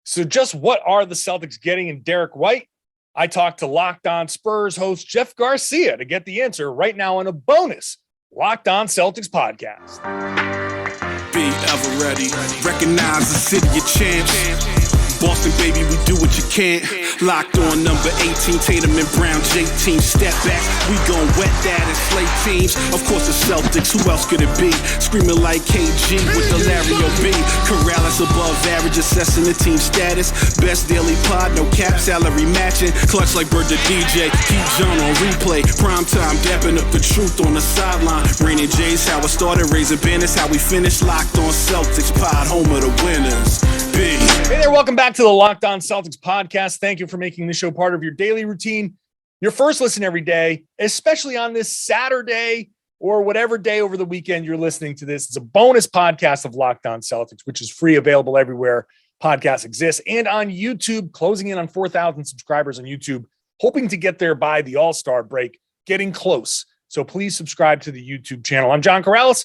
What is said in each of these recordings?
So just what are the Celtics getting in Derrick White? I talked to Locked On Spurs host Jeff Garcia to get the answer right now on a bonus Locked On Celtics podcast. Be ever ready. Recognize the city of champs. Boston, baby, we do what you can't. Locked on number 18, Tatum and Brown, J-team. Step back, we gon' wet that and slay teams. Of course, the Celtics, who else could it be? Screaming like KG with the Larry O.B. Corrales above average, assessing the team status. Best daily pod, no cap, salary matching. Clutch like Bird the DJ, keep John on replay. Prime time, dapping up the truth on the sideline. Rainy J's, how it started, raising banners, how we finished. Locked on Celtics, pod, home of the winners. Big. Hey there, welcome back to the Locked On Celtics podcast. Thank you for making this show part of your daily routine, your first listen every day, especially on this Saturday or whatever day over the weekend you're listening to this. It's a bonus podcast of Locked On Celtics, which is free, available everywhere podcasts exist, and on YouTube, closing in on 4,000 subscribers on YouTube, hoping to get there by the All-Star break, getting close. So please subscribe to the YouTube channel. I'm John Corrales.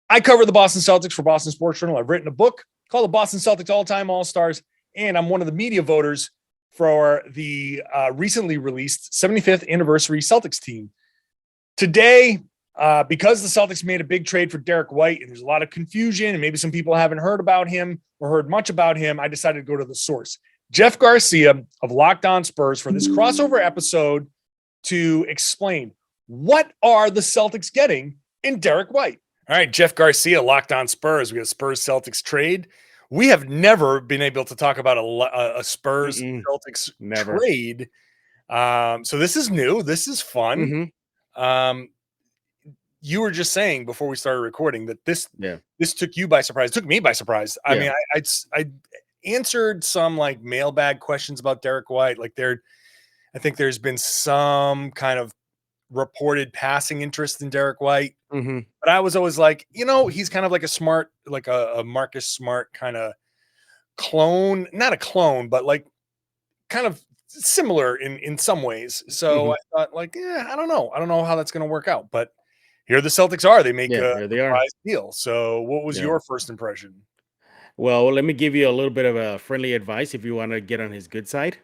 I cover the Boston Celtics for Boston Sports Journal. I've written a book called the Boston Celtics All-Time All-Stars, and I'm one of the media voters for the recently released 75th anniversary Celtics team. Today, because the Celtics made a big trade for Derrick White, and there's a lot of confusion, and maybe some people haven't heard about him or heard much about him, I decided to go to the source. Jeff Garcia of Locked On Spurs for this crossover episode to explain what are the Celtics getting in Derrick White. All right, Jeff Garcia, Locked On Spurs. We got Spurs-Celtics trade. We have never been able to talk about a Spurs-Celtics trade. So this is new. This is fun. You were just saying before we started recording that this took you by surprise. It took me by surprise. I mean, I answered some like mailbag questions about Derrick White. Like I think there's been some kind of reported passing interest in Derrick White. But I was always like, he's kind of like a smart, like a Marcus Smart kind of clone, not a clone, but like kind of similar in some ways. So I thought like, I don't know. I don't know how that's going to work out, but here the Celtics are, they make a surprise deal. So what was your first impression? Well, let me give you a little bit of a friendly advice if you want to get on his good side.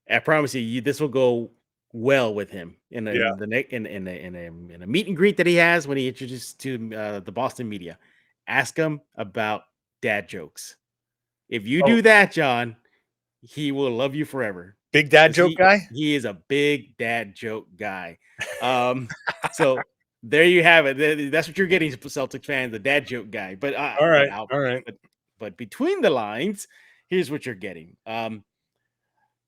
I promise you, this will go well with him in a meet and greet that he has when he introduced to the Boston media. Ask him about dad jokes. If you do that, John, he will love you forever. Big dad joke guy? He is a big dad joke guy. So there you have it. That's what you're getting, Celtics fans, the dad joke guy. But all right. But between the lines, here's what you're getting.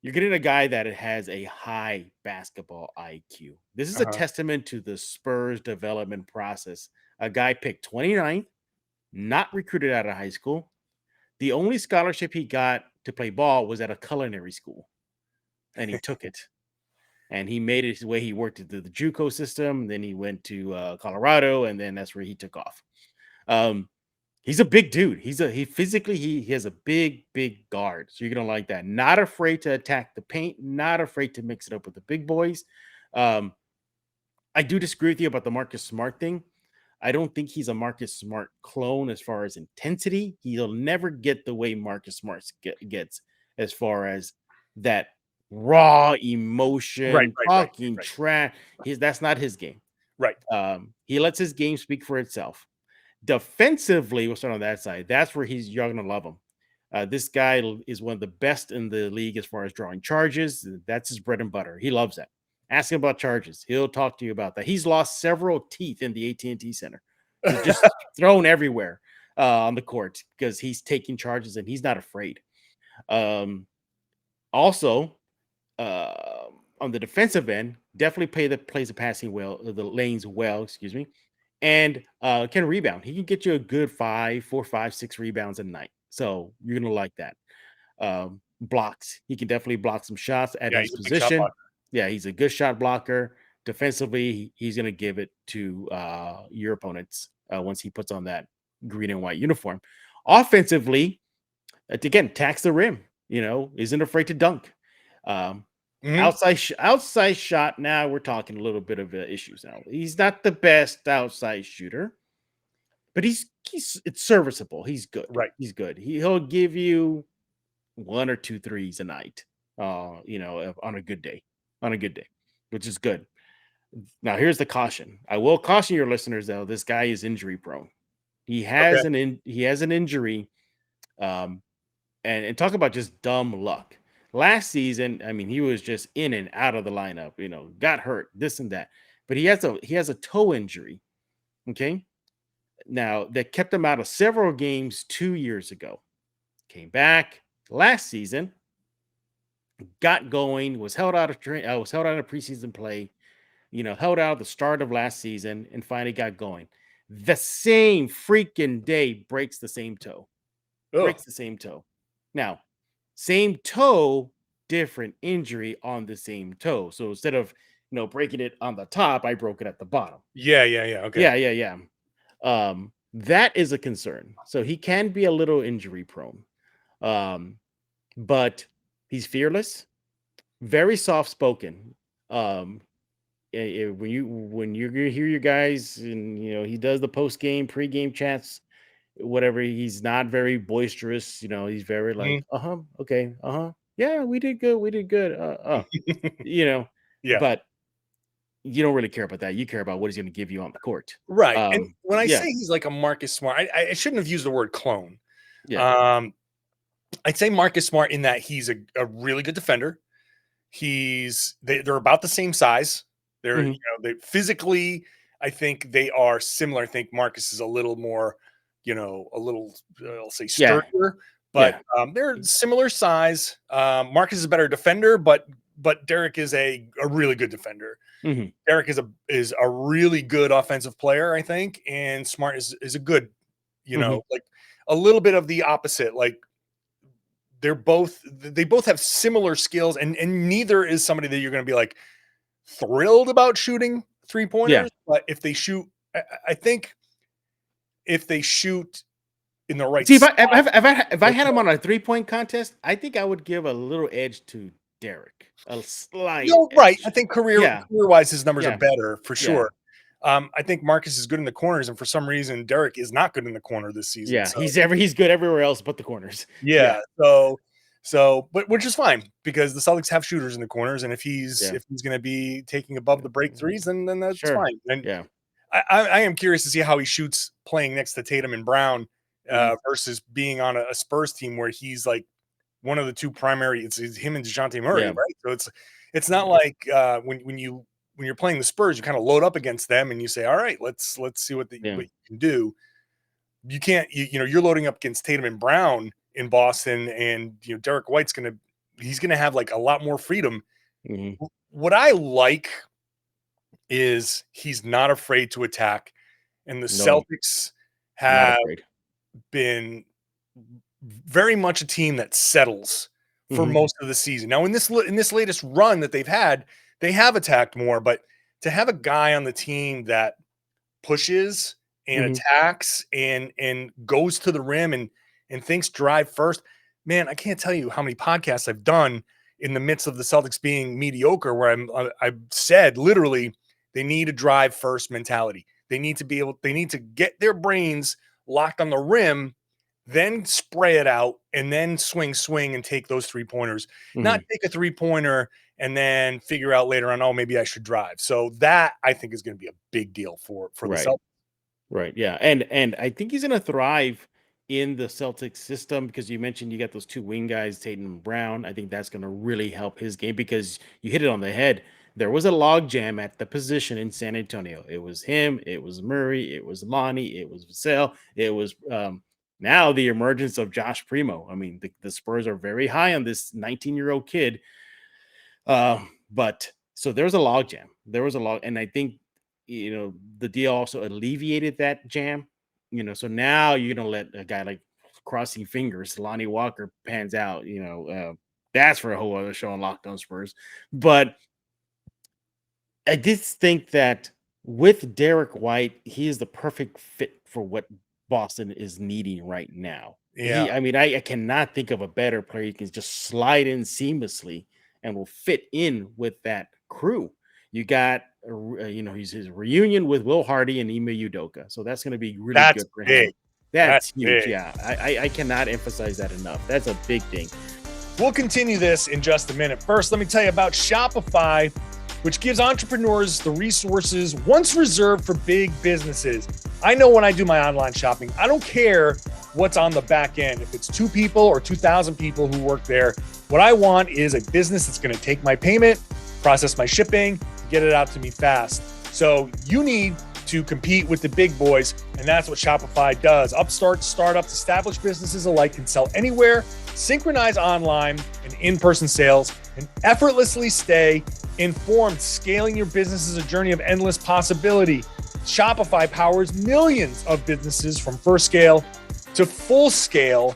You're getting a guy that has a high basketball IQ. This is a testament to the Spurs development process. A guy picked 29th, not recruited out of high school. The only scholarship he got to play ball was at a culinary school, and he took it. And he made it his way. He worked through the JUCO system, then he went to Colorado, and then that's where he took off. He's a big dude. He has a big guard. So you're going to like that. Not afraid to attack the paint, not afraid to mix it up with the big boys. I do disagree with you about the Marcus Smart thing. I don't think he's a Marcus Smart clone as far as intensity. He'll never get the way Marcus Smart gets as far as that raw emotion, talking trash. That's not his game. Right. He lets his game speak for itself. Defensively, we'll start on that side. That's where you're going to love him. This guy is one of the best in the league as far as drawing charges. That's his bread and butter. He loves that. Ask him about charges. He'll talk to you about that. He's lost several teeth in the AT&T Center. They're just thrown everywhere on the court because he's taking charges and he's not afraid. Also, on the defensive end, definitely plays the passing well, the lanes well, and can rebound. He can get you a good 4, 5, 6 rebounds a night. So you're going to like that. Blocks. He can definitely block some shots at his position. Yeah, he's a good shot blocker. Defensively, he's going to give it to your opponents once he puts on that green and white uniform. Offensively, again, tax the rim. Isn't afraid to dunk. Outside shot. Now we're talking a little bit of issues. Now he's not the best outside shooter, but it's serviceable. He's good. Right. He's good. He'll give you 1 or 2 threes a night. On a good day, which is good. Now, here's the caution. I will caution your listeners, though. This guy is injury prone. He has an injury, and talk about just dumb luck. Last season, I mean, he was just in and out of the lineup. Got hurt, this and that. But he has a toe injury. Okay, now that kept him out of several games 2 years ago. Came back last season, got going, was held out of preseason play. Held out the start of last season and finally got going. The same freaking day breaks the same toe. Breaks the same toe. Now, same toe, different injury on the same toe. So instead of breaking it on the top, I broke it at the bottom. Yeah. Okay. Yeah. That is a concern. So he can be a little injury prone. But he's fearless, very soft spoken. When you hear your guys and he does the post game, pre-game chats, whatever, he's not very boisterous. He's very like, okay, yeah, we did good. Yeah. But you don't really care about that. You care about what he's going to give you on the court. Right. And when I say he's like a Marcus Smart, I shouldn't have used the word clone. Yeah. I'd say Marcus Smart in that he's a really good defender. They're about the same size. They're they physically, I think they are similar. I think Marcus is a little more, I'll say sturdier, but they're similar size. Marcus is a better defender, but Derrick is a really good defender. Mm-hmm. Derrick is a really good offensive player, I think, and Smart is a good, like a little bit of the opposite. Like they both have similar skills, and neither is somebody that you're going to be like thrilled about shooting 3-pointers. Yeah. But if they shoot, I think if they shoot in the right. See, if I had him on a 3-point contest, I think I would give a little edge to Derrick, a slight. Right. Edge. I think career-wise, his numbers are better for sure. I think Marcus is good in the corners, and for some reason, Derrick is not good in the corner this season. Yeah, so. he's good everywhere else but the corners. Yeah. But which is fine because the Celtics have shooters in the corners, and if he's going to be taking above the break threes, then that's fine. And I am curious to see how he shoots playing next to Tatum and Brown versus being on a Spurs team where he's like one of the two primary. It's him and DeJounte Murray, right? So it's not like when you're playing the Spurs, you kind of load up against them and you say, all right, let's see what you can do. You can't, you're loading up against Tatum and Brown in Boston, and Derrick White's he's gonna have like a lot more freedom. Mm-hmm. What I like is he's not afraid to attack, and the Celtics have been very much a team that settles for most of the season. Now in this latest run that they've had, they have attacked more, but to have a guy on the team that pushes and attacks and goes to the rim and thinks drive first, man, I can't tell you how many podcasts I've done in the midst of the Celtics being mediocre where I've said literally they need a drive first mentality. They need to get their brains locked on the rim, then spray it out, and then swing and take those 3-pointers. Not take a 3-pointer and then figure out later on, maybe I should drive. So that I think is going to be a big deal for the Celtics. Right. Yeah. And I think he's going to thrive in the Celtics system because you mentioned you got those two wing guys, Tatum and Brown. I think that's going to really help his game because you hit it on the head. There was a log jam at the position in San Antonio. It was him, it was Murray, it was Lonnie, it was Vassell, it was now the emergence of Josh Primo. I mean, the Spurs are very high on this 19-year-old kid. But so there's a log jam. There was a log, and I think the deal also alleviated that jam. So now you're gonna let a guy like crossing fingers, Lonnie Walker pans out. That's for a whole other show on Locked On Spurs. But I did think that with Derrick White, he is the perfect fit for what Boston is needing right now. Yeah, I cannot think of a better player. He can just slide in seamlessly and will fit in with that crew. You got, his reunion with Will Hardy and Ime Udoka. So that's going to be really good for him. That's huge. Big. Yeah. I cannot emphasize that enough. That's a big thing. We'll continue this in just a minute. First, let me tell you about Shopify, which gives entrepreneurs the resources once reserved for big businesses. I know when I do my online shopping, I don't care what's on the back end. If it's 2 people or 2,000 people who work there, what I want is a business that's going to take my payment, process my shipping, get it out to me fast. So you need to compete with the big boys, and that's what Shopify does. Upstarts, startups, established businesses alike can sell anywhere, synchronize online and in-person sales, and effortlessly stay informed. Scaling your business is a journey of endless possibility. Shopify powers millions of businesses from first scale to full scale.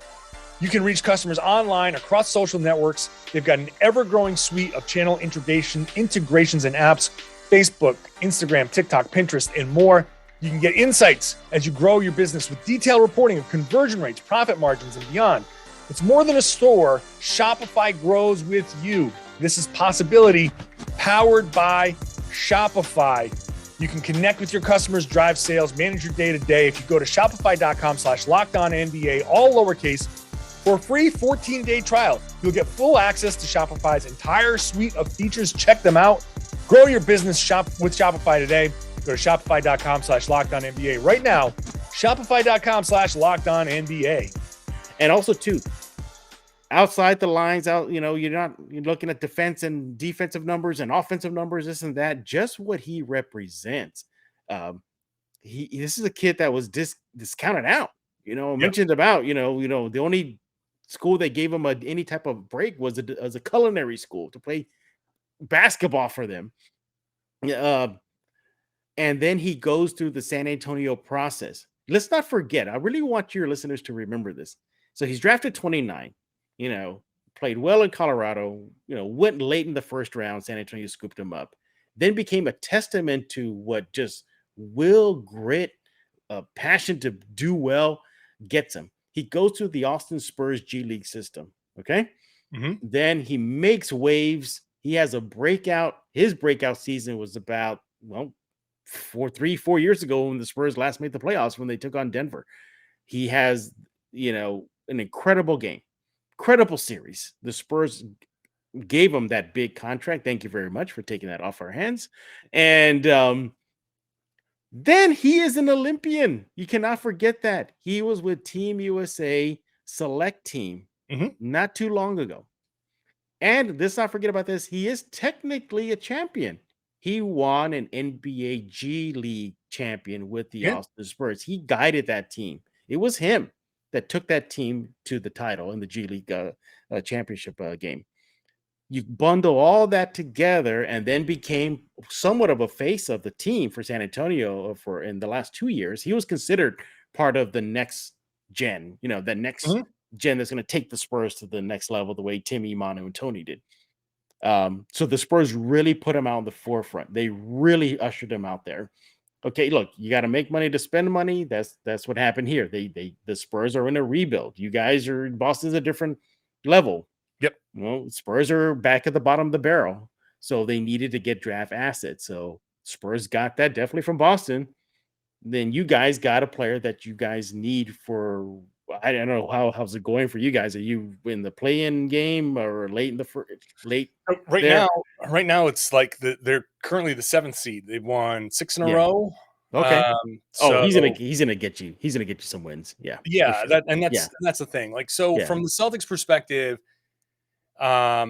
You can reach customers online across social networks. They've got an ever-growing suite of channel integrations and apps: Facebook, Instagram, TikTok, Pinterest, and more. You can get insights as you grow your business with detailed reporting of conversion rates, profit margins, and beyond. It's more than a store. Shopify grows with you. This is possibility powered by Shopify. You can connect with your customers, drive sales, manage your day-to-day. If you go to shopify.com/lockedonnba, all lowercase, for a free 14-day trial, you'll get full access to Shopify's entire suite of features. Check them out. Grow your business shop with Shopify today. Go to shopify.com/lockedonnba right now. Shopify.com/lockedonnba. And also too, outside the lines, you're looking at defense and defensive numbers and offensive numbers, this and that, just what he represents. This is a kid that was discounted out, mentioned about, the only school that gave him any type of break was a culinary school to play basketball for them. And then he goes through the San Antonio process. Let's not forget, I really want your listeners to remember this. So he's drafted 29, played well in Colorado, went late in the first round. San Antonio scooped him up, then became a testament to what just will, grit, passion to do well gets him. He goes through the Boston Spurs G League system. Okay. Mm-hmm. Then he makes waves. He has a breakout. His breakout season was about, 4 years ago when the Spurs last made the playoffs when they took on Denver. He has, an incredible game, incredible series. The Spurs gave him that big contract. Thank you very much for taking that off our hands. And then he is an Olympian. You cannot forget that. He was with Team USA select team not too long ago. And let's not forget about this. He is technically a champion. He won an NBA G League champion with the Boston Spurs. He guided that team. It was him that took that team to the title in the G League championship game. You bundle all that together and then became somewhat of a face of the team for San Antonio in the last 2 years. He was considered part of the next gen, the next gen that's going to take the Spurs to the next level the way Timmy, Manu, and Tony did. So the Spurs really put him out on the forefront. They really ushered him out there. Okay, look, you got to make money to spend money. That's what happened here. The Spurs are in a rebuild. You guys are Boston's a different level. Yep. Well, Spurs are back at the bottom of the barrel, so they needed to get draft assets. So Spurs got that definitely from Boston. Then you guys got a player that you guys need for. I don't know how's it going for you guys. Are you in the play-in game or late in the late? Right now, it's like they're currently the 7th seed. They've won 6 in a row. Okay. He's gonna get you. He's gonna get you some wins. Yeah. Yeah. Sure. That's the thing. Like, so from the Celtics perspective, let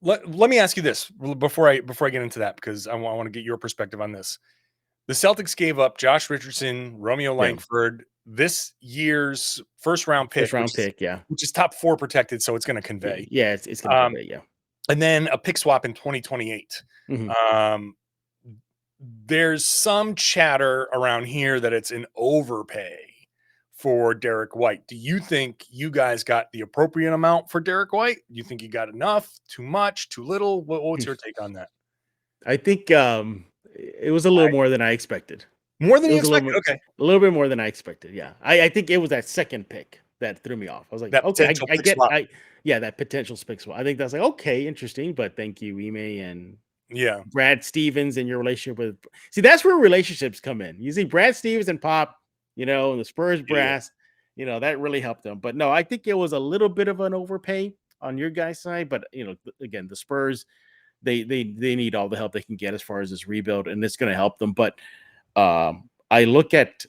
me ask you this before I get into that, because I want to get your perspective on this. The Celtics gave up Josh Richardson, Romeo Langford, this year's first round pick, which is top 4 protected, so it's going to convey. Yeah, it's going to convey. Yeah, and then a pick swap in 2028. There's some chatter around here that it's an overpay for Derrick White. Do you think you guys got the appropriate amount for Derrick White? Do you think you got enough? Too much? Too little? What's your take on that? I think it was a little more than I expected. More than you expected? Okay. A little bit more than I expected, yeah. I think it was that second pick that threw me off. I was like, that potential pick swap. I think that's like, okay, interesting, but thank you, Ime and Brad Stevens and your relationship with. See, that's where relationships come in. You see Brad Stevens and Pop, and the Spurs brass, that really helped them. But no, I think it was a little bit of an overpay. on your guys' side, but again, the Spurs, they need all the help they can get as far as this rebuild, and it's going to help them. But I look at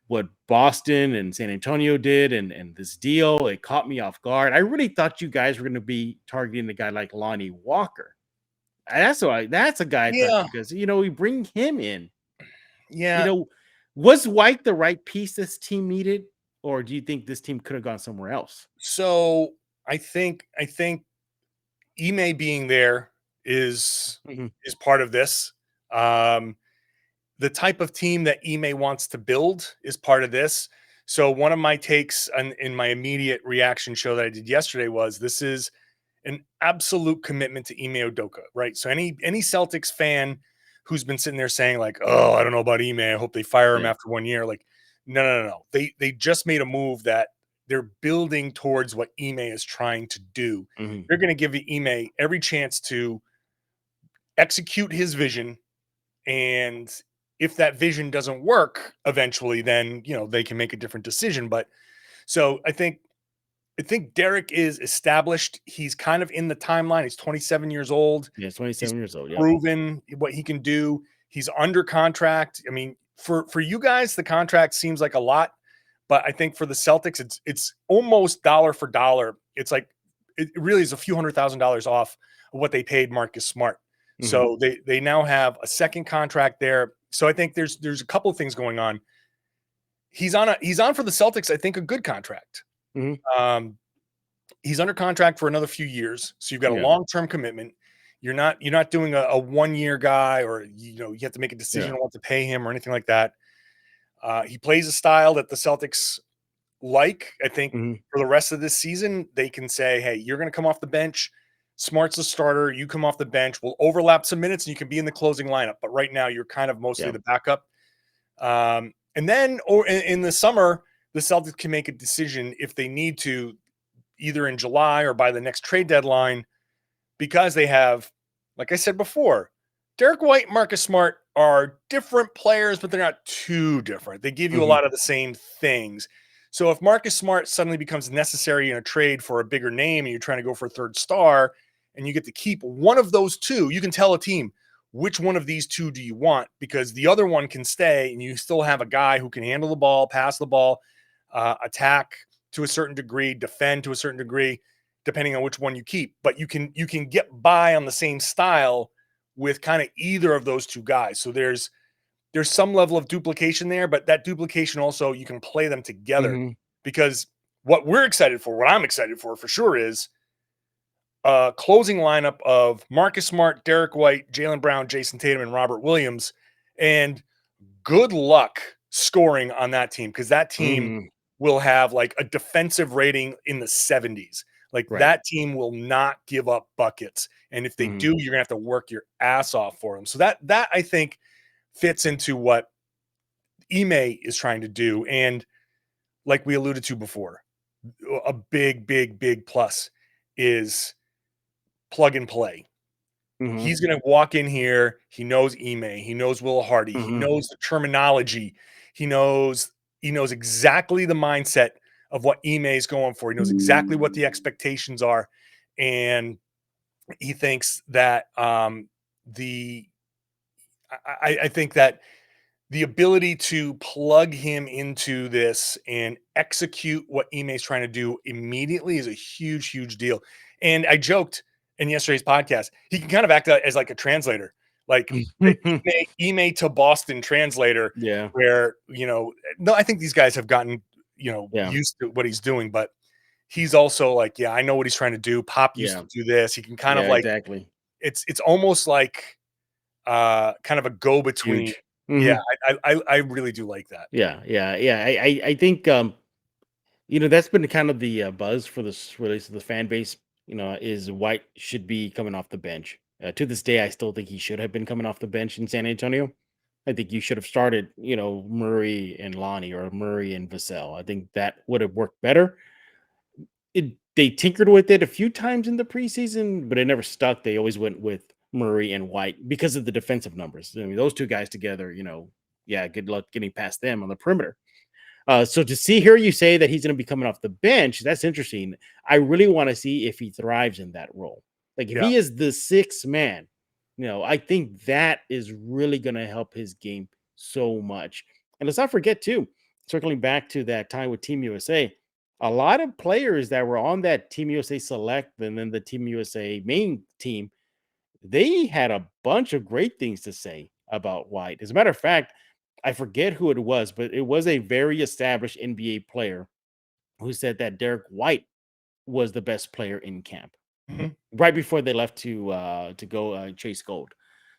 what Boston and San Antonio did, and this deal, it caught me off guard. I really thought you guys were going to be targeting a guy like Lonnie Walker. That's a guy I thought because we bring him in. Yeah. Was White the right piece this team needed, or do you think this team could have gone somewhere else? So I think Ime being there is part of this. The type of team that Ime wants to build is part of this. So one of my takes in my immediate reaction show that I did yesterday was this is an absolute commitment to Ime Udoka, right? So any Celtics fan who's been sitting there saying like, "Oh, I don't know about Ime. I hope they fire him after 1 year." Like, no. They just made a move that they're building towards what Ime is trying to do. They're going to give Ime every chance to execute his vision, and if that vision doesn't work eventually, then they can make a different decision. But so I think Derrick is established. He's kind of in the timeline. He's 27 years old. Yeah, 27 years old. Yeah, proven what he can do. He's under contract. I mean, for you guys, the contract seems like a lot, but I think for the Celtics, it's almost dollar for dollar. It's like it really is a few $100,000 off of what they paid Marcus Smart. So they now have a second contract there. So I think there's a couple of things going on. He's on for the Celtics, I think, a good contract. He's under contract for another few years. So you've got a long-term commitment. You're not doing a 1-year guy, or you have to make a decision on what to pay him or anything like that. He plays a style that the Celtics like. I think for the rest of this season, they can say, hey, you're going to come off the bench. Smart's a starter. You come off the bench. We'll overlap some minutes and you can be in the closing lineup. But right now, you're kind of mostly the backup. And then in the summer, the Celtics can make a decision if they need to, either in July or by the next trade deadline, because they have, like I said before, Derrick White and Marcus Smart are different players, but they're not too different. They give you a lot of the same things. So if Marcus Smart suddenly becomes necessary in a trade for a bigger name and you're trying to go for a third star and you get to keep one of those two, you can tell a team, which one of these two do you want? Because the other one can stay and you still have a guy who can handle the ball, pass the ball, attack to a certain degree, defend to a certain degree, depending on which one you keep. But you can get by on the same style with kind of either of those two guys. So there's some level of duplication there, but that duplication also, you can play them together because what I'm excited for sure is a closing lineup of Marcus Smart, Derrick White, Jaylen Brown, Jayson Tatum, and Robert Williams. And good luck scoring on that team, because that team will have like a defensive rating in the 70s. Like that team will not give up buckets. And if they do, you're gonna have to work your ass off for them. So that I think fits into what Ime is trying to do. And like we alluded to before, a big plus is plug and play. He's going to walk in here. He knows Ime. He knows Will Hardy. He knows the terminology. He knows exactly the mindset of what Ime is going for. He knows exactly what the expectations are. And he thinks that I think that the ability to plug him into this and execute what Ime is trying to do immediately is a huge deal. And I joked in yesterday's podcast, he can kind of act as like a translator, like Ime to Boston translator. Yeah. Where, no, I think these guys have gotten, used to what he's doing, but he's also like, yeah, I know what he's trying to do. Pop used to do this. He can kind of like, exactly. It's almost like kind of a go between. Yeah, I really do like that. Yeah. I think that's been kind of the buzz for this release of the fan base. Is White should be coming off the bench. To this day, I still think he should have been coming off the bench in San Antonio. I think you should have started, Murray and Lonnie, or Murray and Vassell. I think that would have worked better. They tinkered with it a few times in the preseason, but it never stuck. They always went with Murray and White because of the defensive numbers. I mean, those two guys together, good luck getting past them on the perimeter. So to hear you say that he's going to be coming off the bench, that's interesting. I really want to see if he thrives in that role. Like if he is the sixth man, I think that is really going to help his game so much. And let's not forget too, circling back to that time with Team USA, a lot of players that were on that Team USA select and then the Team USA main team, they had a bunch of great things to say about White. As a matter of fact, I forget who it was, but it was a very established NBA player who said that Derrick White was the best player in camp right before they left to go chase gold.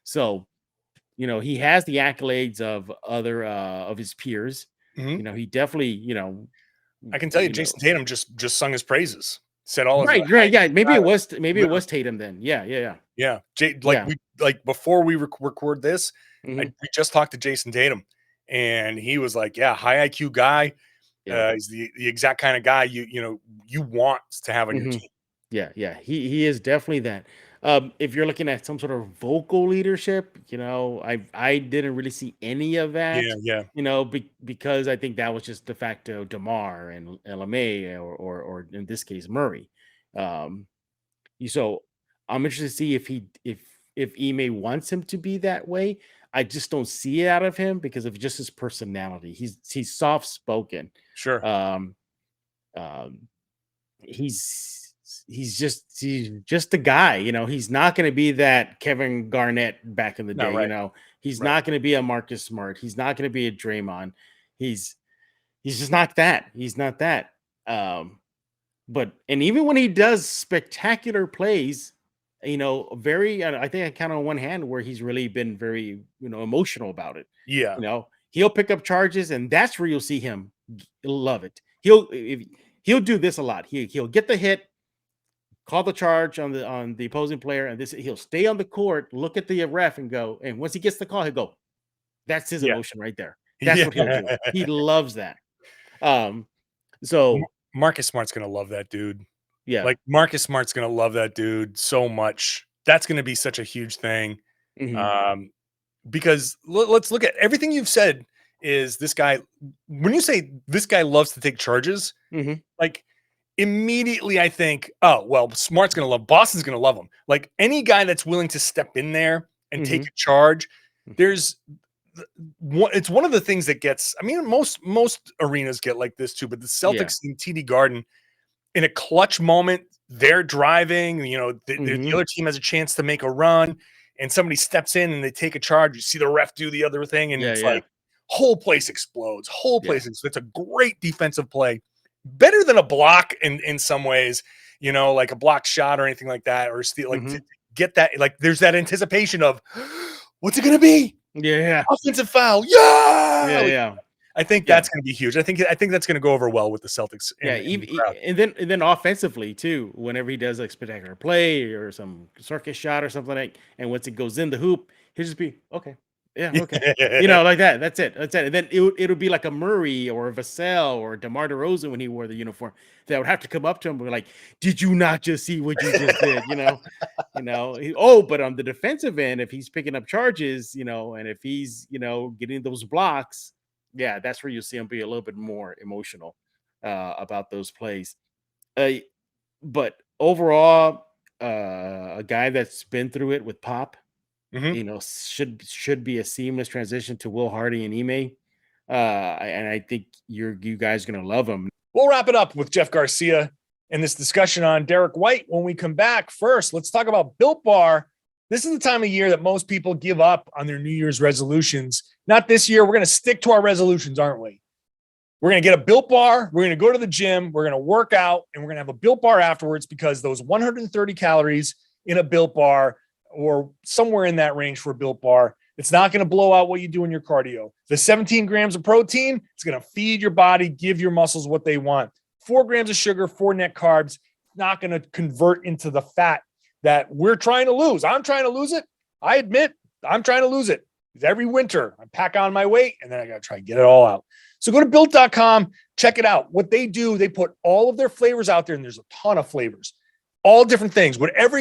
So, he has the accolades of other of his peers. He definitely, I can tell you, Jayson Tatum just sung his praises. Said all right, yeah. Maybe it was Tatum then. Yeah. Before we record this, we just talked to Jayson Tatum, and he was like, "Yeah, high IQ guy. He's the exact kind of guy you want to have on your team." Yeah. He is definitely that. If you're looking at some sort of vocal leadership, I didn't really see any of that. Yeah. Because I think that was just de facto DeMar and Ime or in this case Murray. So I'm interested to see if Ime wants him to be that way. I just don't see it out of him because of just his personality. He's soft spoken. Sure. He's just a guy. He's not going to be that Kevin Garnett back in the day. Right. He's not going to be a Marcus Smart. He's not going to be a Draymond. He's just not that. He's not that. And even when he does spectacular plays, very, I think I count on one hand where he's really been very, emotional about it. Yeah. He'll pick up charges, and that's where you'll see him love it. He'll do this a lot. He'll get the hit, call the charge on the opposing player, and he'll stay on the court, look at the ref, and go. And once he gets the call, he'll go. That's his emotion right there. That's what he'll do. He loves that. So Marcus Smart's gonna love that dude. Yeah, like Marcus Smart's gonna love that dude so much. That's gonna be such a huge thing. Because let's look at everything you've said. Is this guy? When you say this guy loves to take charges, like immediately I think, oh well, Smart's gonna love. Boston's gonna love him. Like any guy that's willing to step in there and take a charge. It's one of the things that gets. I mean, most arenas get like this too, but the Celtics in TD Garden, in a clutch moment, they're driving. The other team has a chance to make a run, and somebody steps in and they take a charge. You see the ref do the other thing, and it's like whole place explodes. It's a great defensive play, better than a block in some ways. Like a blocked shot or anything like that, or steal. Like to get that, like there's that anticipation of what's it going to be. Offensive foul. Yeah. I think that's going to be huge. I think that's going to go over well with the Celtics. And then offensively too, whenever he does like spectacular play or some circus shot or something like, and once it goes in the hoop, he'll just be okay. Yeah, okay. Like that. That's it. And then it'll be like a Murray or a Vassell or DeMar DeRozan when he wore the uniform that would have to come up to him and be like, "Did you not just see what you just did?" But on the defensive end, if he's picking up charges, and if he's getting those blocks, that's where you'll see him be a little bit more emotional about those plays. But overall, a guy that's been through it with Pop. Should be a seamless transition to Will Hardy and Ime. And I think you guys are going to love him. We'll wrap it up with Jeff Garcia and this discussion on Derrick White when we come back. First, let's talk about Built Bar. This is the time of year that most people give up on their New Year's resolutions. Not this year. We're going to stick to our resolutions, aren't we? We're going to get a Built Bar. We're going to go to the gym. We're going to work out, and we're going to have a Built Bar afterwards because those 130 calories in a Built Bar or somewhere in that range for a Built Bar, it's not going to blow out what you do in your cardio. The 17 grams of protein, it's going to feed your body, give your muscles what they want. 4 grams of sugar, 4 net carbs, not going to convert into the fat that we're trying to lose. I'm trying to lose it. I admit I'm trying to lose it. Every winter, I pack on my weight, and then I got to try and get it all out. So go to Built.com, check it out. What they do, they put all of their flavors out there, and there's a ton of flavors, all different things. Whatever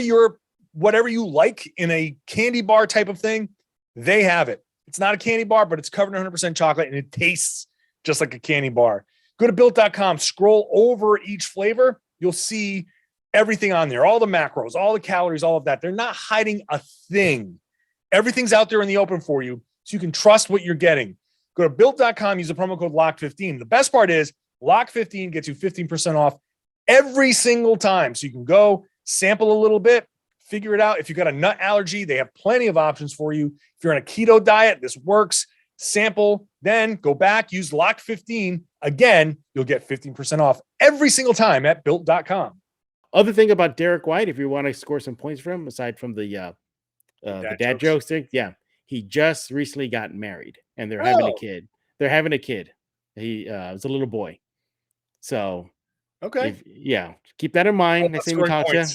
you like in a candy bar type of thing, they have it. It's not a candy bar, but it's covered in 100% chocolate, and it tastes just like a candy bar. Go to built.com, scroll over each flavor. You'll see everything on there, all the macros, all the calories, all of that. They're not hiding a thing. Everything's out there in the open for you, so you can trust what you're getting. Go to built.com, use the promo code LOCK15. The best part is LOCK15 gets you 15% off every single time. So you can go sample a little bit, figure it out. If you've got a nut allergy, they have plenty of options for you. If you're on a keto diet, this works. Sample, then go back, use LOCK15. Again, you'll get 15% off every single time at built.com. Other thing about Derrick White, if you want to score some points for him, aside from the dad jokes thing, he just recently got married, and they're having a kid. They're having a kid. He was a little boy. So, okay, keep that in mind. Next time we talk to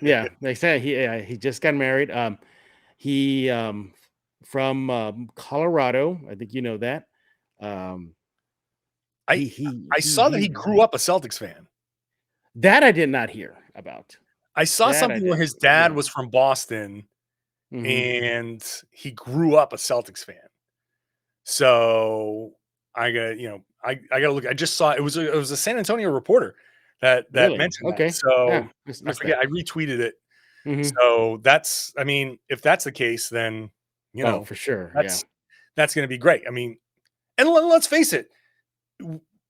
you. they say he just got married. He from Colorado. I think you know that. I saw that he grew up a Celtics fan. That I did not hear about. I saw something where his dad was from Boston, and he grew up a Celtics fan. So I got to look. I just saw it was a San Antonio reporter that Really? mentioned Okay. that. So I forget. I retweeted it. So that's, I mean, if that's the case, then for sure. That's going to be great. I mean, and let's face it,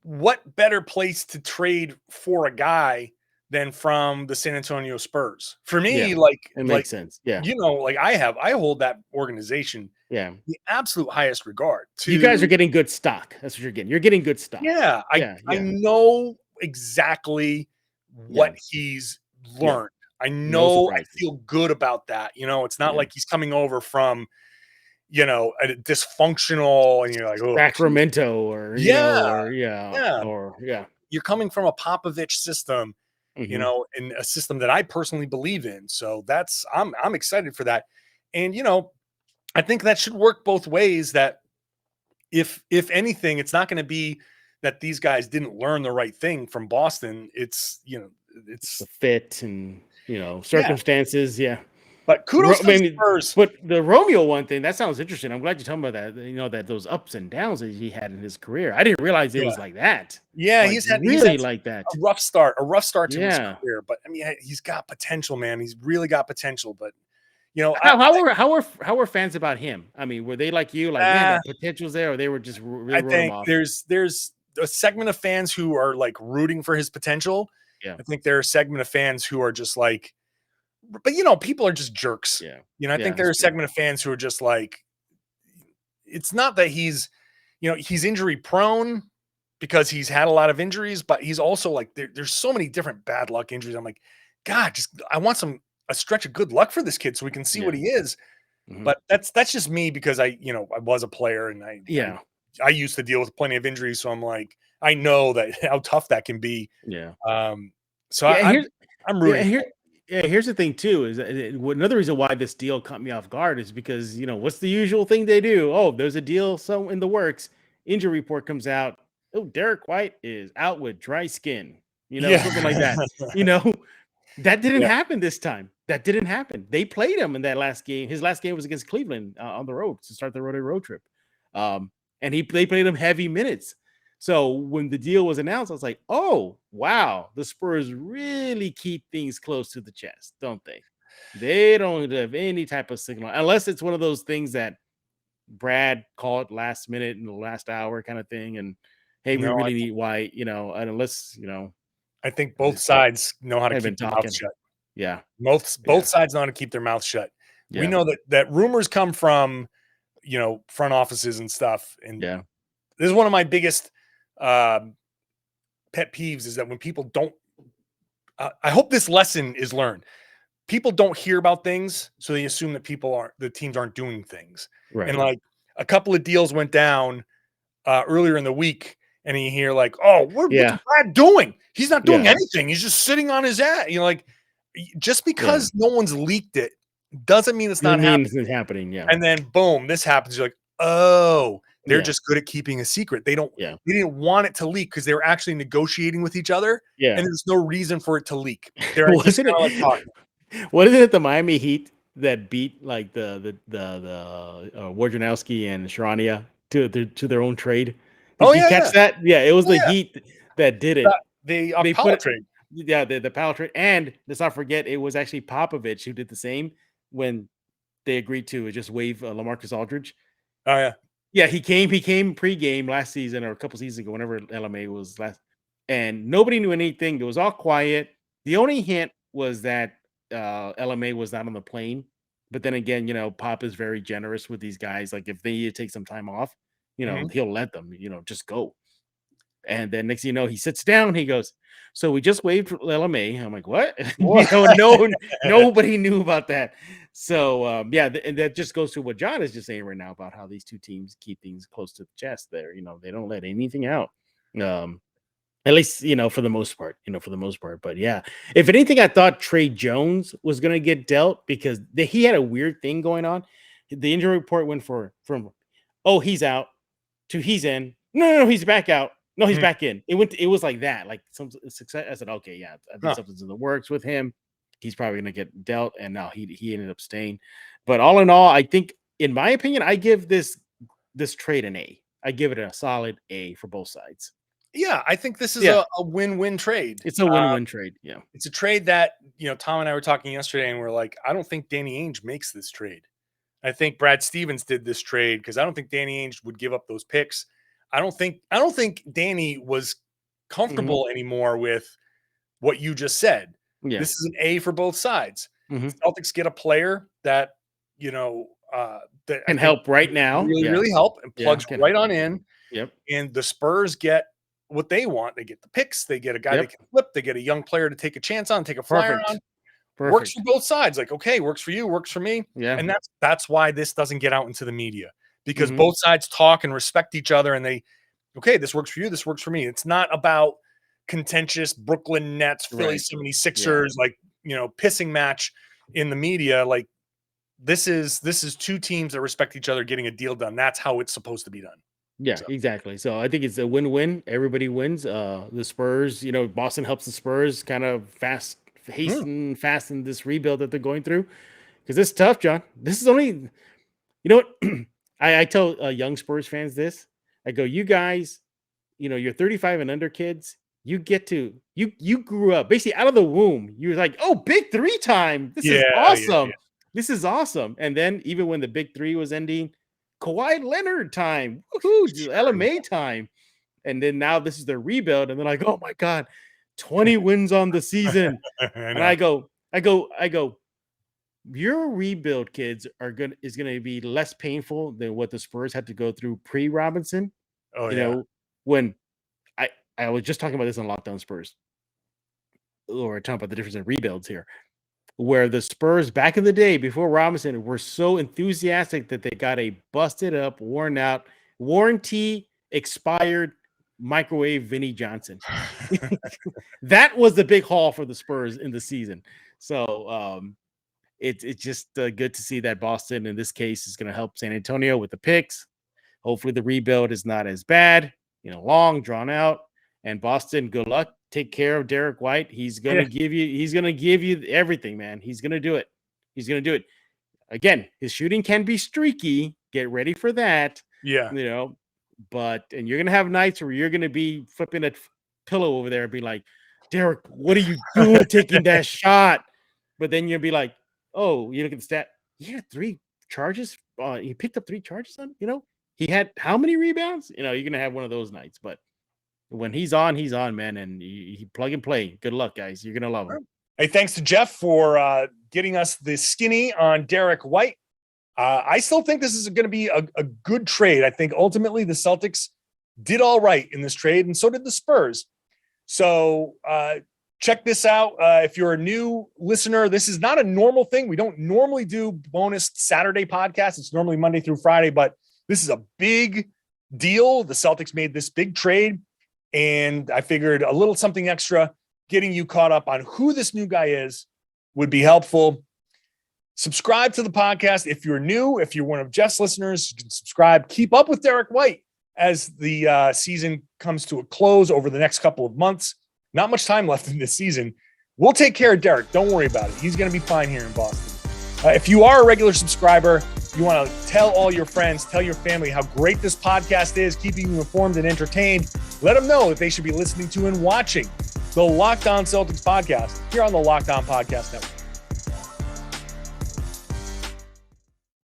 what better place to trade for a guy than from the San Antonio Spurs? For me, it makes sense. Yeah. I hold that organization the absolute highest regard. You guys are getting good stock. That's what you're getting. You're getting good stock. Yeah. I know exactly what he's learned. I know, I feel good about that. It's not like he's coming over from, a dysfunctional, and you're like, oh, Sacramento or you're coming from a Popovich system, and a system that I personally believe in. So I'm excited for that. And, I think that should work both ways, that if anything, it's not going to be that these guys didn't learn the right thing from Boston. It's, it's the fit and, circumstances. Yeah. But kudos to the Spurs. But the Romeo one thing, that sounds interesting. I'm glad you're talking about that. That those ups and downs that he had in his career. I didn't realize it was like that. Yeah, he's had like that. A rough start to his career. But I mean, he's got potential, man. He's really got potential. But how were fans about him? I mean, were they like you, like, man, that potential's there, or they were just really I think there's a segment of fans who are like rooting for his potential. Yeah. I think there are a segment of fans who are just like, but people are just jerks. Yeah. I think there are a segment of fans who are just like, it's not that he's injury prone because he's had a lot of injuries, but he's also like, there's so many different bad luck injuries. I'm like, God, I want a stretch of good luck for this kid so we can see what he is. But that's just me, because I was a player, and I used to deal with plenty of injuries. So I'm like, I know that how tough that can be. Yeah. So I'm rooting. Here's the thing too, is another reason why this deal caught me off guard is because, what's the usual thing they do? Oh, there's a deal in the works. Injury report comes out. Oh, Derrick White is out with dry skin, something like that. That didn't happen this time. That didn't happen. They played him in that last game. His last game was against Cleveland on the road to start the road trip. And they played him heavy minutes. So when the deal was announced, I was like, oh, wow, the Spurs really keep things close to the chest, don't they? They don't have any type of signal, unless it's one of those things that Brad called last minute in the last hour kind of thing. And, hey, we really need White, and unless, I think both sides know how to keep their mouth shut. Yeah. Both sides know how to keep their mouth shut. Yeah. We know that rumors come from, front offices and stuff. And this is one of my biggest pet peeves, is that when people don't, I hope this lesson is learned. People don't hear about things, so they assume that the teams aren't doing things. Right. And like a couple of deals went down earlier in the week, and you hear like, oh, what's Brad doing? He's not doing anything. He's just sitting on his ass. Like, just because no one's leaked it doesn't mean it's not happening. It's happening. Yeah. And then boom, this happens. You're like, oh, they're just good at keeping a secret. They didn't want it to leak because they were actually negotiating with each other. Yeah. And there's no reason for it to leak. They're what is it at the Miami Heat that beat like the Wojnarowski and Sharania to their own trade? Did you catch that? Yeah, it was the Yeah. Heat that did it. They They power put it, trade. yeah, the power trade, and let's not forget it was actually Popovich who did the same when they agreed to just waive LaMarcus Aldridge. Oh yeah. Yeah, he came pregame last season or a couple seasons ago, whenever LMA was last, and nobody knew anything. It was all quiet. The only hint was that LMA was not on the plane. But then again, Pop is very generous with these guys. Like if they need to take some time off, he'll let them, just go. And then next thing you know, he sits down, he goes, "So we just waived LMA." I'm like, "What?" Nobody knew about that. So and that just goes to what John is just saying right now about how these two teams keep things close to the chest. There, they don't let anything out. At least for the most part. But yeah, if anything, I thought Trey Jones was gonna get dealt because he had a weird thing going on. The injury report went from he's out to he's in. No, he's back out. No, he's back in. It was like that, like some success. I said, okay, yeah, I think something's in the works with him. He's probably gonna get dealt, and now he ended up staying. But all in all, I think, in my opinion, I give this trade an A. I give it a solid A for both sides. Yeah, I think this is a win-win trade. It's a win-win trade. Yeah, it's a trade that Tom and I were talking yesterday, and we're like, I don't think Danny Ainge makes this trade. I think Brad Stevens did this trade because I don't think Danny Ainge would give up those picks. I don't think Danny was comfortable anymore with what you just said. Yeah. This is an A for both sides. The Celtics get a player that that can help right now, really help and plugs right on in. Yep. And the Spurs get what they want. They get the picks. They get a guy that can flip. They get a young player to take a chance on, take a flyer on. Perfect. Works for both sides. Like, okay, works for you, works for me. Yeah. And that's why this doesn't get out into the media. Because both sides talk and respect each other, and this works for you, this works for me. It's not about contentious Brooklyn Nets, Philly 76ers, pissing match in the media. Like this is two teams that respect each other getting a deal done. That's how it's supposed to be done. Yeah, exactly. So I think it's a win-win. Everybody wins. The Spurs, Boston helps the Spurs kind of hasten this rebuild that they're going through, because it's tough, John. This is only, what. I tell young Spurs fans this. I go, you guys, you're 35 and under kids. You get to you grew up basically out of the womb. You were like, oh, big three time. This is awesome. Yeah. This is awesome. And then even when the big three was ending, Kawhi Leonard time, woohoo, LMA time. And then now this is their rebuild, and they're like, oh my God, 20 wins on the season. And I go. Your rebuild, kids, is gonna be less painful than what the Spurs had to go through pre-Robinson. When I was just talking about this on Locked On Spurs, or talking about the difference in rebuilds here, where the Spurs back in the day before Robinson were so enthusiastic that they got a busted up, worn out, warranty expired microwave Vinnie Johnson. That was the big haul for the Spurs in the season. So it's just good to see that Boston, in this case, is going to help San Antonio with the picks. Hopefully the rebuild is not as bad, long, drawn out. And Boston, good luck. Take care of Derrick White. He's going to give you everything, man. He's going to do it. Again, his shooting can be streaky. Get ready for that. Yeah. And you're going to have nights where you're going to be flipping a pillow over there and be like, Derrick, what are you doing taking that shot? But then you'll be like, oh, you look at the stat. He had 3 charges. He picked up 3 charges on, he had how many rebounds? You're going to have one of those nights. But when he's on, man. And he plug and play. Good luck, guys. You're going to love him. Hey, thanks to Jeff for getting us the skinny on Derrick White. I still think this is going to be a good trade. I think ultimately the Celtics did all right in this trade, and so did the Spurs. So check this out. If you're a new listener, this is not a normal thing. We don't normally do bonus Saturday podcasts. It's normally Monday through Friday, but this is a big deal. The Celtics made this big trade, and I figured a little something extra, getting you caught up on who this new guy is, would be helpful. Subscribe to the podcast. If you're new, if you're one of Jeff's listeners, you can subscribe. Keep up with Derrick White as the season comes to a close over the next couple of months. Not much time left in this season. We'll take care of Derrick. Don't worry about it. He's going to be fine here in Boston. If you are a regular subscriber, You want to tell all your friends, tell your family how great this podcast is, keeping you informed and entertained. Let them know that they should be listening to and watching the Locked On Celtics podcast here on the Locked On Podcast Network.